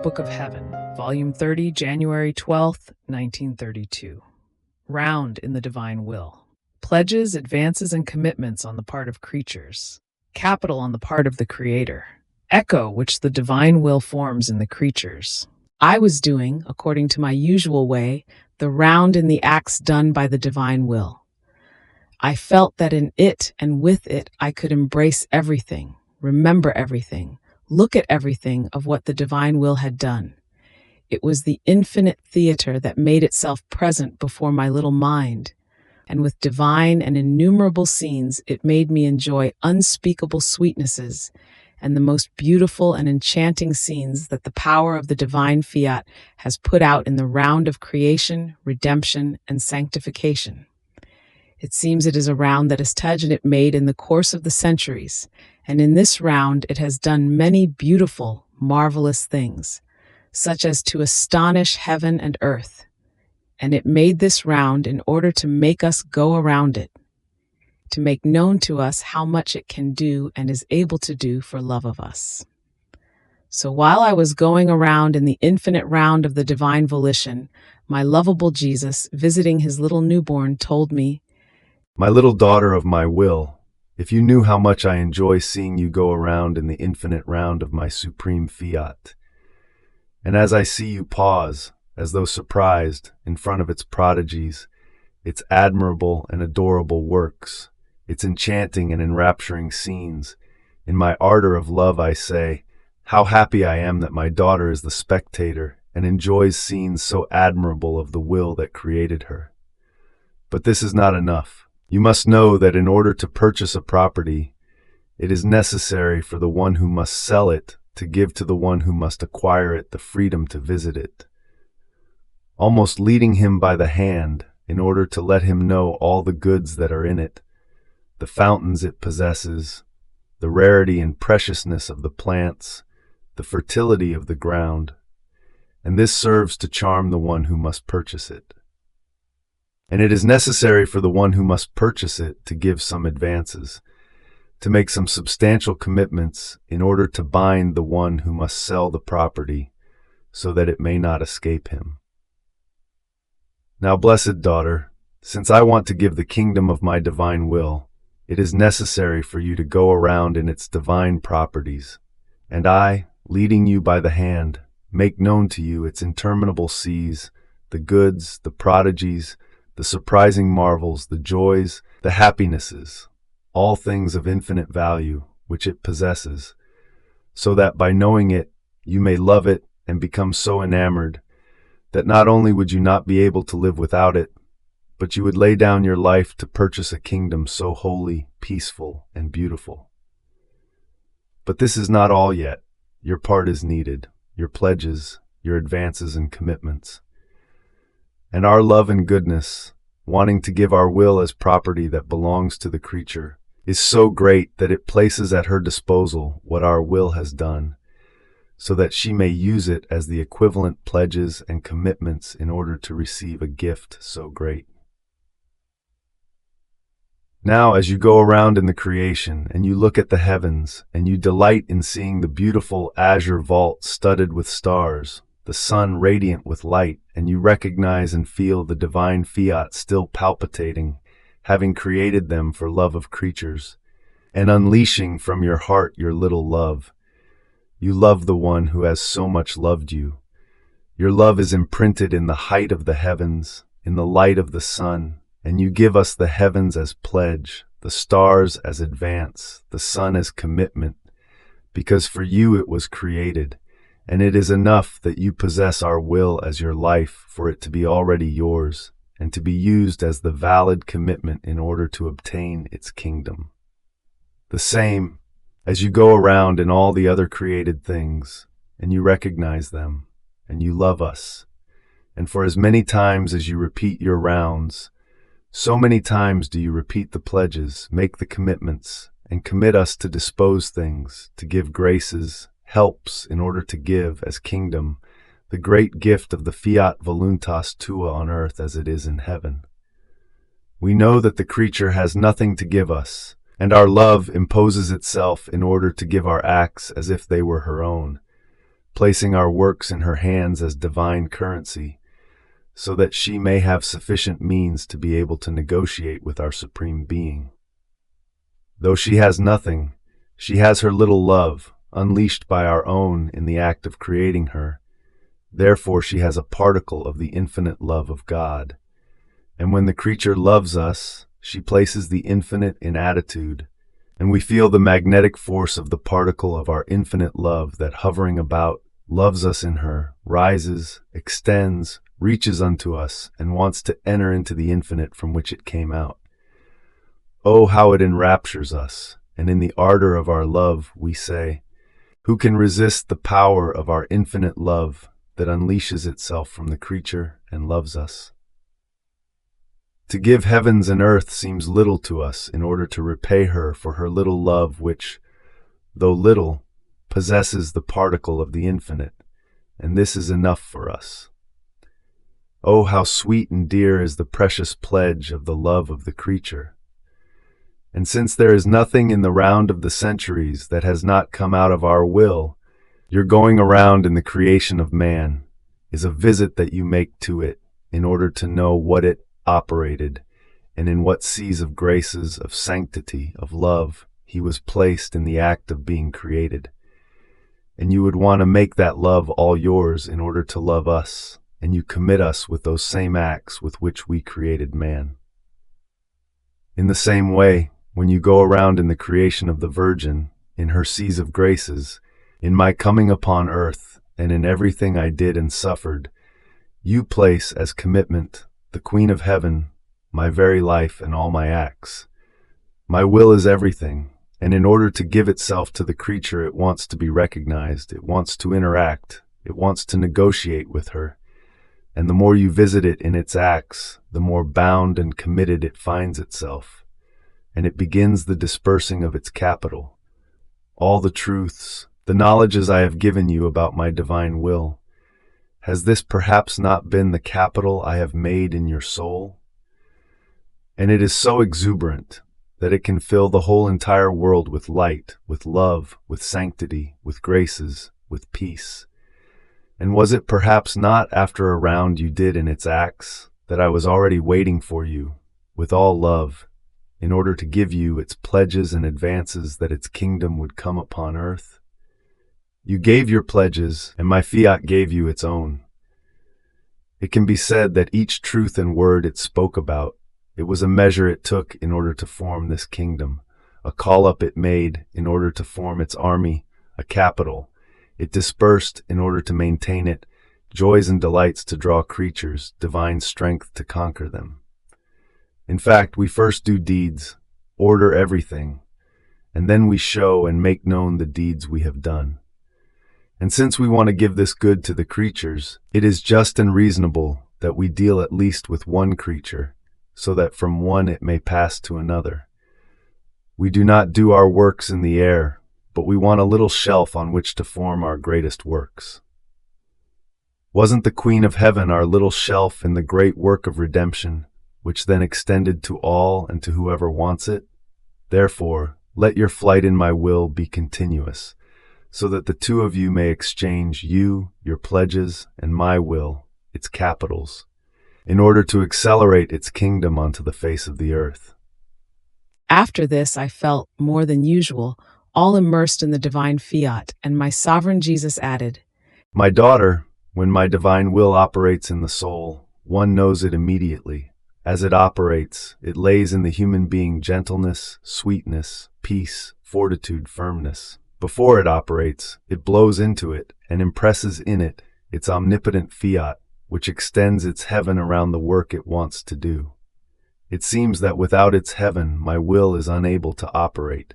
Book of Heaven, Volume 30, January 12th, 1932. Round in the Divine Will. Pledges, advances, and commitments on the part of creatures. Capital on the part of the Creator. Echo which the divine will forms in the creatures. I was doing, according to my usual way, the round in the acts done by the divine will. I felt that in it and with it I could embrace everything, remember everything, look at everything of what the divine will had done. It was the infinite theater that made itself present before my little mind, and with divine and innumerable scenes it made me enjoy unspeakable sweetnesses and the most beautiful and enchanting scenes that the power of the divine fiat has put out in the round of creation, redemption, and sanctification. It seems it is a round that is touched and it made in the course of the centuries, and in this round it has done many beautiful, marvelous things, such as to astonish heaven and earth. And it made this round in order to make us go around it, to make known to us how much it can do and is able to do for love of us. So while I was going around in the infinite round of the divine volition, my lovable Jesus, visiting his little newborn, told me, "My little daughter of my will, if you knew how much I enjoy seeing you go around in the infinite round of my supreme fiat. And as I see you pause, as though surprised, in front of its prodigies, its admirable and adorable works, its enchanting and enrapturing scenes, in my ardor of love I say, how happy I am that my daughter is the spectator and enjoys scenes so admirable of the will that created her. But this is not enough. You must know that in order to purchase a property, it is necessary for the one who must sell it to give to the one who must acquire it the freedom to visit it, almost leading him by the hand in order to let him know all the goods that are in it, the fountains it possesses, the rarity and preciousness of the plants, the fertility of the ground, and this serves to charm the one who must purchase it. And it is necessary for the one who must purchase it to give some advances, to make some substantial commitments in order to bind the one who must sell the property so that it may not escape him. Now, blessed daughter, since I want to give the kingdom of my divine will, it is necessary for you to go around in its divine properties, and I, leading you by the hand, make known to you its interminable seas, the goods, the prodigies, the surprising marvels, the joys, the happinesses, all things of infinite value, which it possesses, so that by knowing it, you may love it and become so enamored that not only would you not be able to live without it, but you would lay down your life to purchase a kingdom so holy, peaceful, and beautiful. But this is not all yet. Your part is needed, your pledges, your advances and commitments. And our love and goodness, wanting to give our will as property that belongs to the creature, is so great that it places at her disposal what our will has done, so that she may use it as the equivalent pledges and commitments in order to receive a gift so great. Now, as you go around in the creation and you look at the heavens and you delight in seeing the beautiful azure vault studded with stars, the sun radiant with light, and you recognize and feel the divine fiat still palpitating, having created them for love of creatures, and unleashing from your heart your little love. You love the one who has so much loved you. Your love is imprinted in the height of the heavens, in the light of the sun, and you give us the heavens as pledge, the stars as advance, the sun as commitment, because for you it was created, and it is enough that you possess our will as your life for it to be already yours, and to be used as the valid commitment in order to obtain its kingdom. The same, as you go around in all the other created things, and you recognize them, and you love us, and for as many times as you repeat your rounds, so many times do you repeat the pledges, make the commitments, and commit us to dispose things, to give graces, helps in order to give, as kingdom, the great gift of the fiat voluntas tua on earth as it is in heaven. We know that the creature has nothing to give us, and our love imposes itself in order to give our acts as if they were her own, placing our works in her hands as divine currency, so that she may have sufficient means to be able to negotiate with our Supreme Being. Though she has nothing, she has her little love, unleashed by our own in the act of creating her. Therefore she has a particle of the infinite love of God. And when the creature loves us, she places the infinite in attitude, and we feel the magnetic force of the particle of our infinite love that, hovering about, loves us in her, rises, extends, reaches unto us, and wants to enter into the infinite from which it came out. Oh, how it enraptures us, and in the ardor of our love we say, who can resist the power of our infinite love that unleashes itself from the creature and loves us? To give heavens and earth seems little to us in order to repay her for her little love which, though little, possesses the particle of the infinite, and this is enough for us. Oh, how sweet and dear is the precious pledge of the love of the creature. And since there is nothing in the round of the centuries that has not come out of our will, your going around in the creation of man is a visit that you make to it in order to know what it operated and in what seas of graces, of sanctity, of love he was placed in the act of being created. And you would want to make that love all yours in order to love us, and you commit us with those same acts with which we created man. In the same way, when you go around in the creation of the Virgin, in her seas of graces, in my coming upon earth, and in everything I did and suffered, you place as commitment the Queen of Heaven, my very life and all my acts. My will is everything, and in order to give itself to the creature it wants to be recognized, it wants to interact, it wants to negotiate with her, and the more you visit it in its acts, the more bound and committed it finds itself, and it begins the dispersing of its capital. All the truths, the knowledges I have given you about my divine will, has this perhaps not been the capital I have made in your soul? And it is so exuberant that it can fill the whole entire world with light, with love, with sanctity, with graces, with peace. And was it perhaps not after a round you did in its acts that I was already waiting for you, with all love, in order to give you its pledges and advances that its kingdom would come upon earth? You gave your pledges, and my fiat gave you its own. It can be said that each truth and word it spoke about, it was a measure it took in order to form this kingdom, a call-up it made in order to form its army, a capital. It dispersed in order to maintain it, joys and delights to draw creatures, divine strength to conquer them. In fact, we first do deeds, order everything, and then we show and make known the deeds we have done. And since we want to give this good to the creatures, it is just and reasonable that we deal at least with one creature, so that from one it may pass to another. We do not do our works in the air, but we want a little shelf on which to form our greatest works. Wasn't the Queen of Heaven our little shelf in the great work of redemption, which then extended to all and to whoever wants it? Therefore, let your flight in my will be continuous, so that the two of you may exchange you, your pledges, and my will, its capitals, in order to accelerate its kingdom onto the face of the earth. After this, I felt, more than usual, all immersed in the divine fiat, and my sovereign Jesus added, My daughter, when my divine will operates in the soul, one knows it immediately. As it operates, it lays in the human being gentleness, sweetness, peace, fortitude, firmness. Before it operates, it blows into it and impresses in it its omnipotent fiat, which extends its heaven around the work it wants to do. It seems that without its heaven, my will is unable to operate,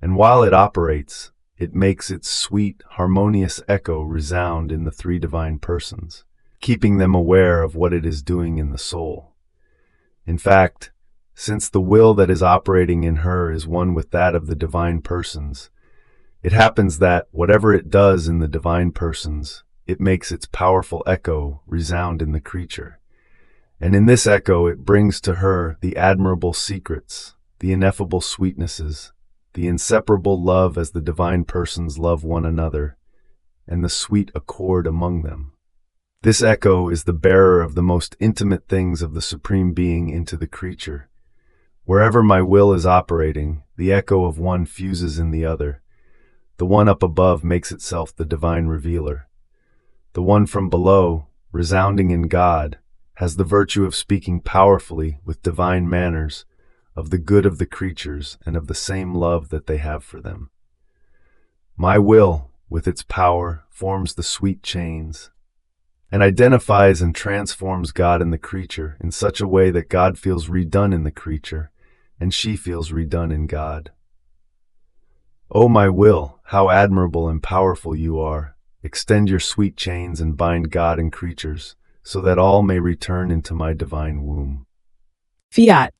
and while it operates, it makes its sweet, harmonious echo resound in the three divine persons, keeping them aware of what it is doing in the soul. In fact, since the will that is operating in her is one with that of the divine persons, it happens that, whatever it does in the divine persons, it makes its powerful echo resound in the creature. And in this echo it brings to her the admirable secrets, the ineffable sweetnesses, the inseparable love as the divine persons love one another, and the sweet accord among them. This echo is the bearer of the most intimate things of the Supreme Being into the creature. Wherever my will is operating, the echo of one fuses in the other. The one up above makes itself the divine revealer. The one from below, resounding in God, has the virtue of speaking powerfully with divine manners, of the good of the creatures and of the same love that they have for them. My will, with its power, forms the sweet chains, and identifies and transforms God in the creature in such a way that God feels redone in the creature, and she feels redone in God. O my will, how admirable and powerful you are! Extend your sweet chains and bind God and creatures, so that all may return into my divine womb. Fiat.